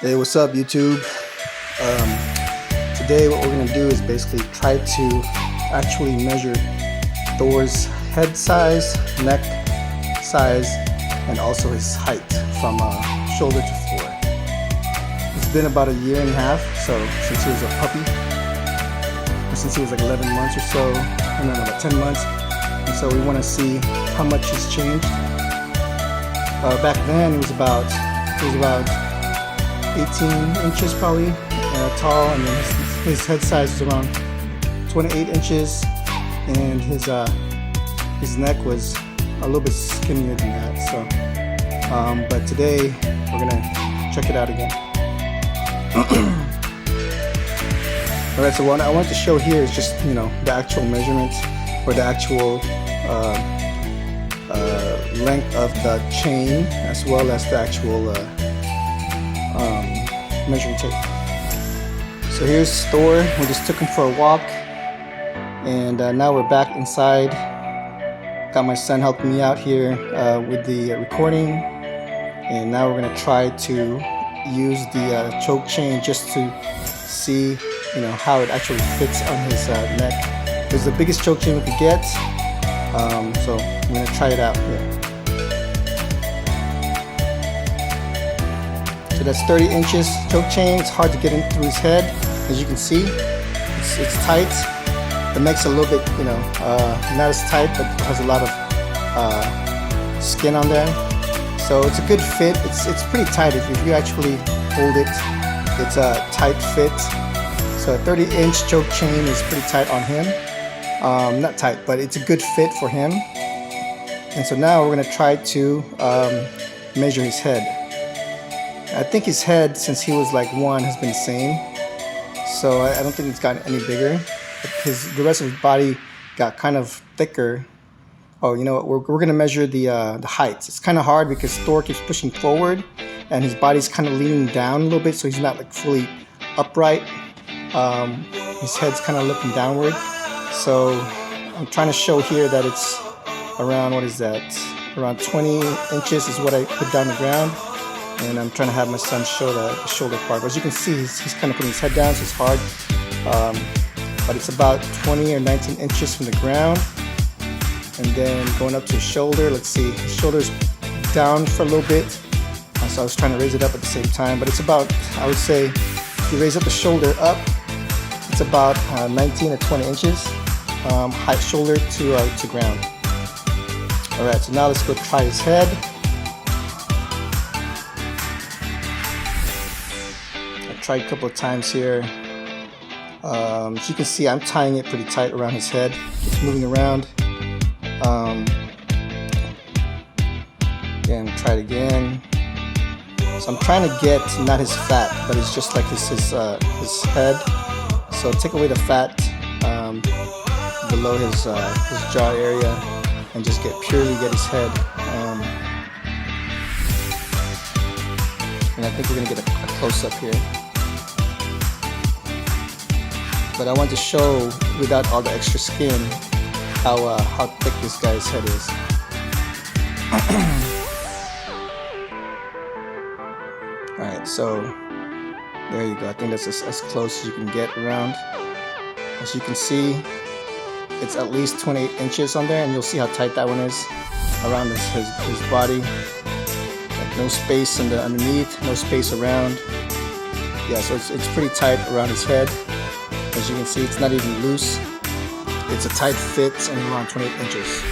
Hey, what's up, YouTube? Today what we're going to do is basically try to actually measure Thor's head size, neck size, and also his height from shoulder to floor. It's been about a year and a half, so since he was a puppy, or since he was like 11 months or so, no, about 10 months, and so we want to see how much he's changed. Back then it was about 18 inches probably tall, and then his head size was around 28 inches, and his neck was a little bit skinnier than that. So but today we're gonna check it out again. Alright, so what I want to show here is just, you know, the actual measurement, or the actual length of the chain, as well as the actual measuring tape. So here's Thor. We just took him for a walk, and now we're back inside. Got my son helping me out here with the recording, and now we're gonna try to use the choke chain just to see, you know, how it actually fits on his neck. It's the biggest choke chain we could get, so I'm gonna try it out here. So that's 30 inches choke chain. It's hard to get in through his head, as you can see. It's tight. The neck's a little bit, you know, not as tight, but it has a lot of skin on there. So it's a good fit. It's pretty tight. If you actually hold it, it's a tight fit. So a 30-inch choke chain is pretty tight on him. Not tight, but it's a good fit for him. And so now we're gonna try to measure his head. I think his head, since he was like 1, has been the same. So I don't think it's gotten any bigger. The rest of his body got kind of thicker. Oh, you know what? We're gonna measure the height. It's kind of hard because Thor keeps pushing forward, and his body's kind of leaning down a little bit, so he's not like fully upright. His head's kind of looking downward. So I'm trying to show here that it's around, what is that? Around 20 inches is what I put down the ground. And I'm trying to have my son show the shoulder part. But as you can see, he's kind of putting his head down, so it's hard. But it's about 20 or 19 inches from the ground. And then going up to his shoulder, let's see, his shoulder's down for a little bit. So I was trying to raise it up at the same time. But it's about, I would say, if you raise up the shoulder up, it's about 19 or 20 inches height, shoulder to ground. All right, so now let's go try his head. Tried a couple of times here. As you can see, I'm tying it pretty tight around his head. It's moving around. Again, try it again. So I'm trying to get not his fat, but it's just like his head. So take away the fat below his jaw area, and just purely get his head. And I think we're gonna get a close up here. But I want to show, without all the extra skin, how thick this guy's head is. Alright, so there you go. I think that's as close as you can get around. As you can see, it's at least 28 inches on there, and you'll see how tight that one is around his body. Like no space underneath, no space around. Yeah, so it's pretty tight around his head. As you can see, it's not even loose. It's a tight fit, and around 28 inches.